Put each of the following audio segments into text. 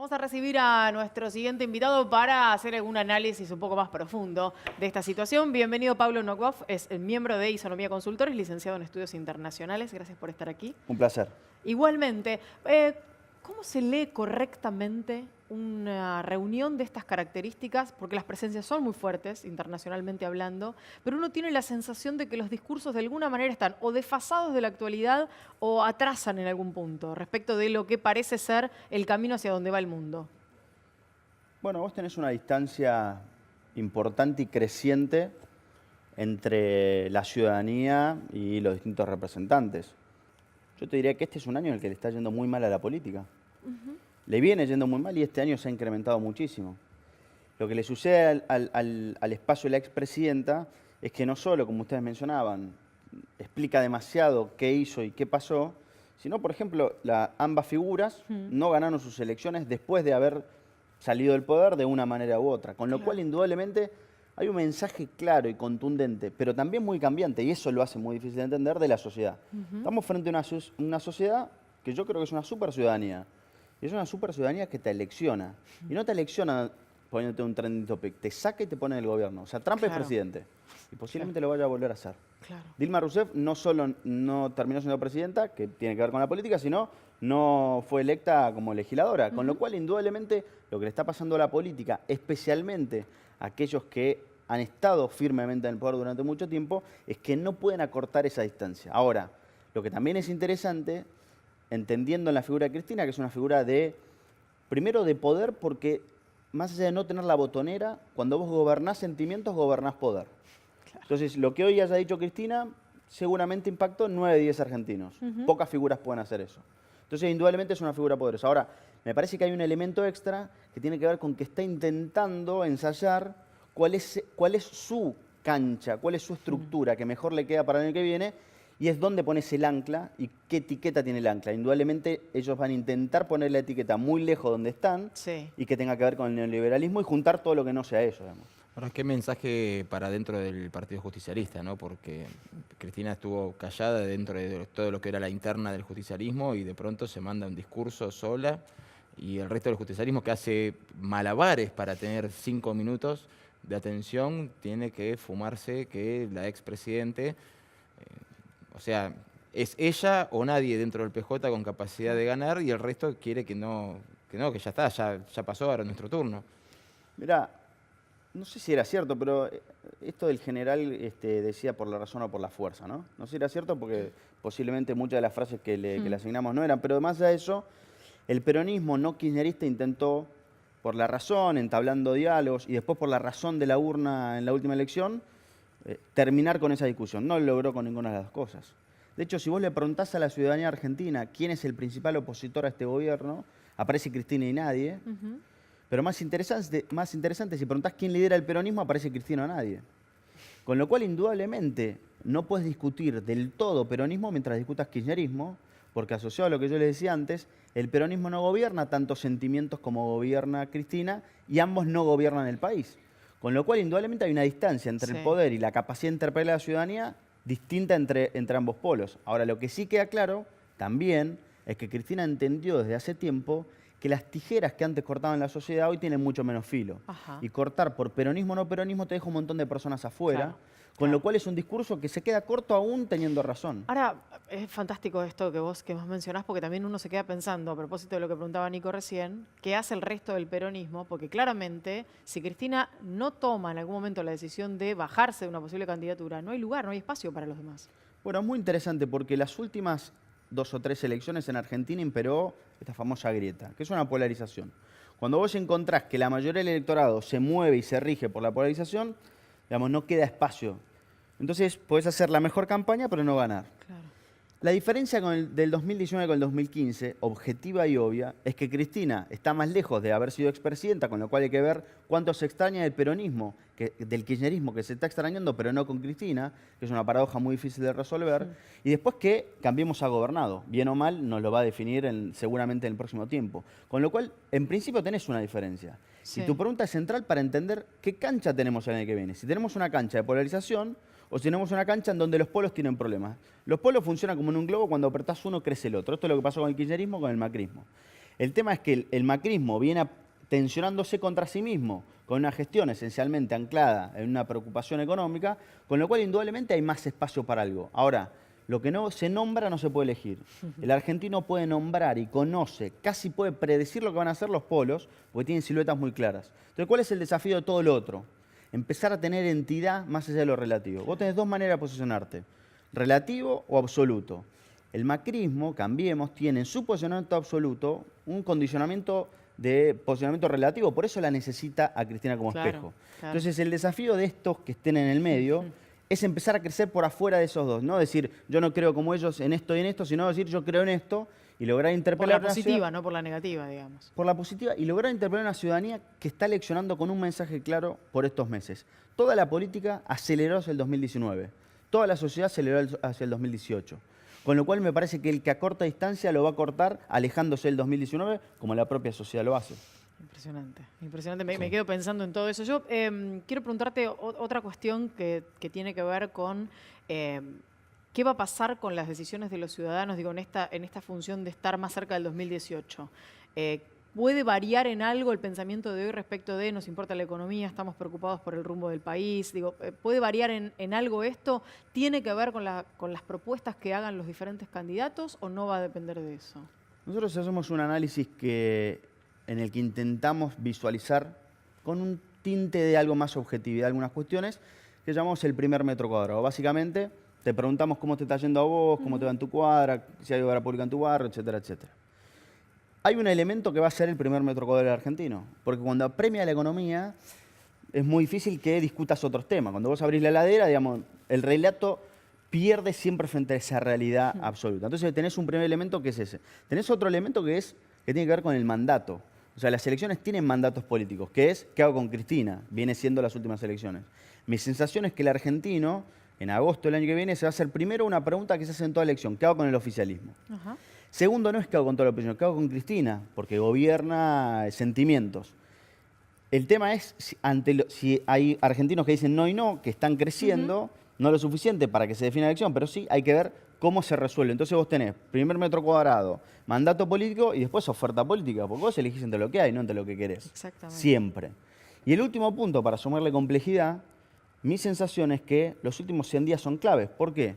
Vamos a recibir a nuestro siguiente invitado para hacer algún análisis un poco más profundo de esta situación. Bienvenido Pablo Nokov, es el miembro de Isonomía Consultores, licenciado en Estudios Internacionales. Gracias por estar aquí. Un placer. Igualmente, ¿cómo se lee correctamente una reunión de estas características? Porque las presencias son muy fuertes, internacionalmente hablando, pero uno tiene la sensación de que los discursos de alguna manera están o desfasados de la actualidad o atrasan en algún punto respecto de lo que parece ser el camino hacia donde va el mundo. Bueno, vos tenés una distancia importante y creciente entre la ciudadanía y los distintos representantes. Yo te diría que este es un año en el que le está yendo muy mal a la política. Le viene yendo muy mal y este año se ha incrementado muchísimo. Lo que le sucede al espacio de la expresidenta es que no solo, como ustedes mencionaban, explica demasiado qué hizo y qué pasó, sino, por ejemplo, ambas figuras no ganaron sus elecciones después de haber salido del poder de una manera u otra. Con lo cual, indudablemente, hay un mensaje claro y contundente, pero también muy cambiante, y eso lo hace muy difícil de entender, de la sociedad. Estamos frente a una sociedad que yo creo que es una super ciudadanía. Y es una super ciudadanía que te elecciona. Y no te elecciona poniéndote un trending topic, te saca y te pone en el gobierno. O sea, Trump es presidente y posiblemente lo vaya a volver a hacer. Dilma Rousseff no solo no terminó siendo presidenta, que tiene que ver con la política, sino no fue electa como legisladora. Con lo cual, indudablemente, lo que le está pasando a la política, especialmente a aquellos que han estado firmemente en el poder durante mucho tiempo, es que no pueden acortar esa distancia. Ahora, lo que también es interesante, entendiendo en la figura de Cristina, que es una figura de, primero, de poder, porque más allá de no tener la botonera, cuando vos gobernás sentimientos, gobernás poder. Entonces, lo que hoy haya dicho Cristina seguramente impactó 9 de 10 argentinos. Pocas figuras pueden hacer eso. Entonces, indudablemente es una figura poderosa. Ahora, me parece que hay un elemento extra que tiene que ver con que está intentando ensayar cuál es su cancha, cuál es su estructura que mejor le queda para el año que viene, y es dónde pones el ancla y qué etiqueta tiene el ancla. Indudablemente ellos van a intentar poner la etiqueta muy lejos donde están y que tenga que ver con el neoliberalismo y juntar todo lo que no sea eso, digamos. Ahora, ¿qué mensaje para dentro del Partido Justicialista, ¿no? Porque Cristina estuvo callada dentro de todo lo que era la interna del justicialismo y de pronto se manda un discurso sola y el resto del justicialismo, que hace malabares para tener 5 minutos de atención, tiene que fumarse que la expresidente, o sea, es ella o nadie dentro del PJ con capacidad de ganar y el resto quiere que que ya está, ya pasó, ahora es nuestro turno. Mirá, no sé si era cierto, pero esto del general decía por la razón o por la fuerza, ¿no? No sé si era cierto porque posiblemente muchas de las frases que le asignamos no eran, pero más allá de eso, el peronismo no kirchnerista intentó, por la razón, entablando diálogos, y después por la razón de la urna en la última elección, terminar con esa discusión. No lo logró con ninguna de las dos cosas. De hecho, si vos le preguntás a la ciudadanía argentina quién es el principal opositor a este gobierno, aparece Cristina y nadie. Pero más interesante, si preguntás quién lidera el peronismo, aparece Cristina o nadie. Con lo cual, indudablemente, no puedes discutir del todo peronismo mientras discutas kirchnerismo, porque asociado a lo que yo les decía antes, el peronismo no gobierna tantos sentimientos como gobierna Cristina y ambos no gobiernan el país. Con lo cual, indudablemente, hay una distancia entre el poder y la capacidad de interpelar a la ciudadanía distinta entre ambos polos. Ahora, lo que sí queda claro también es que Cristina entendió desde hace tiempo que las tijeras que antes cortaban la sociedad hoy tienen mucho menos filo. Y cortar por peronismo o no peronismo te deja un montón de personas afuera, con lo cual es un discurso que se queda corto aún teniendo razón. Ahora, es fantástico esto que vos mencionás, porque también uno se queda pensando, a propósito de lo que preguntaba Nico recién, ¿qué hace el resto del peronismo? Porque claramente, si Cristina no toma en algún momento la decisión de bajarse de una posible candidatura, no hay lugar, no hay espacio para los demás. Bueno, es muy interesante porque las últimas 2 o 3 elecciones en Argentina imperó esta famosa grieta, que es una polarización. Cuando vos encontrás que la mayoría del electorado se mueve y se rige por la polarización, digamos, no queda espacio. Entonces podés hacer la mejor campaña, pero no ganar. La diferencia del 2019 con el 2015, objetiva y obvia, es que Cristina está más lejos de haber sido expresidenta, con lo cual hay que ver cuánto se extraña del peronismo, del kirchnerismo, que se está extrañando, pero no con Cristina, que es una paradoja muy difícil de resolver. Y después que Cambiemos ha gobernado. Bien o mal, nos lo va a definir seguramente en el próximo tiempo. Con lo cual, en principio, tenés una diferencia. Y tu pregunta es central para entender qué cancha tenemos el año que viene. Si tenemos una cancha de polarización o si tenemos una cancha en donde los polos tienen problemas. Los polos funcionan como en un globo, cuando apretás uno crece el otro. Esto es lo que pasó con el kirchnerismo, con el macrismo. El tema es que el macrismo viene tensionándose contra sí mismo, con una gestión esencialmente anclada en una preocupación económica, con lo cual indudablemente hay más espacio para algo. Ahora, lo que no se nombra no se puede elegir. El argentino puede nombrar y conoce, casi puede predecir lo que van a hacer los polos, porque tienen siluetas muy claras. Entonces, ¿cuál es el desafío de todo lo otro? Empezar a tener entidad más allá de lo relativo. Vos tenés dos maneras de posicionarte, relativo o absoluto. El macrismo, Cambiemos, tiene en su posicionamiento absoluto un condicionamiento de posicionamiento relativo, por eso la necesita a Cristina como espejo. Claro. Entonces, el desafío de estos que estén en el medio es empezar a crecer por afuera de esos dos, no decir yo no creo como ellos en esto y en esto, sino decir yo creo en esto y lograr interpelar por la positiva, no por la negativa, digamos. por la positiva y lograr interpelar a una ciudadanía que está leccionando con un mensaje claro por estos meses. Toda la política aceleró hacia el 2019, toda la sociedad aceleró hacia el 2018. Con lo cual me parece que el que acorta distancia lo va a cortar alejándose del 2019 como la propia sociedad lo hace. Impresionante, impresionante. Me quedo pensando en todo eso. Yo quiero preguntarte otra cuestión que tiene que ver con qué va a pasar con las decisiones de los ciudadanos, digo, en esta función de estar más cerca del 2018. ¿Puede variar en algo el pensamiento de hoy respecto de nos importa la economía, estamos preocupados por el rumbo del país? Digo, ¿puede variar en algo esto? ¿Tiene que ver con las propuestas que hagan los diferentes candidatos o no va a depender de eso? Nosotros hacemos un análisis en el que intentamos visualizar con un tinte de algo más objetividad algunas cuestiones que llamamos el primer metro cuadrado. Básicamente te preguntamos cómo te está yendo a vos, cómo te va en tu cuadra, si hay obra pública en tu barrio, etcétera, etcétera. Hay un elemento que va a ser el primer metro cuadrado del argentino, porque cuando apremia la economía es muy difícil que discutas otros temas. Cuando vos abrís la heladera, digamos, el relato pierde siempre frente a esa realidad absoluta. Entonces tenés un primer elemento que es ese. Tenés otro elemento que tiene que ver con el mandato. O sea, las elecciones tienen mandatos políticos, que es ¿qué hago con Cristina? Viene siendo las últimas elecciones. Mi sensación es que el argentino, en agosto del año que viene, se va a hacer primero una pregunta que se hace en toda elección: ¿qué hago con el oficialismo? Ajá. Segundo, no es qué hago con toda la oposición, qué hago con Cristina, porque gobierna sentimientos. El tema es si hay argentinos que dicen no y no, que están creciendo, no lo suficiente para que se defina la elección, pero sí hay que ver cómo se resuelve. Entonces vos tenés primer metro cuadrado, mandato político y después oferta política, porque vos elegís entre lo que hay, no entre lo que querés. Exactamente. Siempre. Y el último punto, para sumarle complejidad, mi sensación es que los últimos 100 días son claves. ¿Por qué?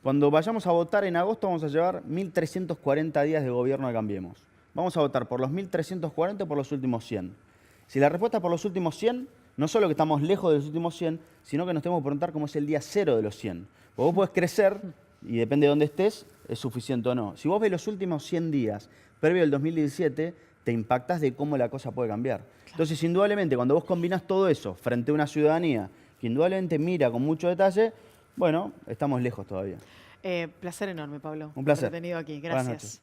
Cuando vayamos a votar en agosto vamos a llevar 1.340 días de gobierno de Cambiemos. Vamos a votar por los 1.340 o por los últimos 100. Si la respuesta es por los últimos 100, no solo que estamos lejos de los últimos 100, sino que nos tenemos que preguntar cómo es el día cero de los 100. Porque vos podés crecer y depende de dónde estés, es suficiente o no. Si vos ves los últimos 100 días previo al 2017, te impactás de cómo la cosa puede cambiar. Claro. Entonces, indudablemente, cuando vos combinás todo eso frente a una ciudadanía que indudablemente mira con mucho detalle, bueno, estamos lejos todavía. Placer enorme, Pablo. Un placer. Por haber tenido aquí. Buenas Gracias. noches.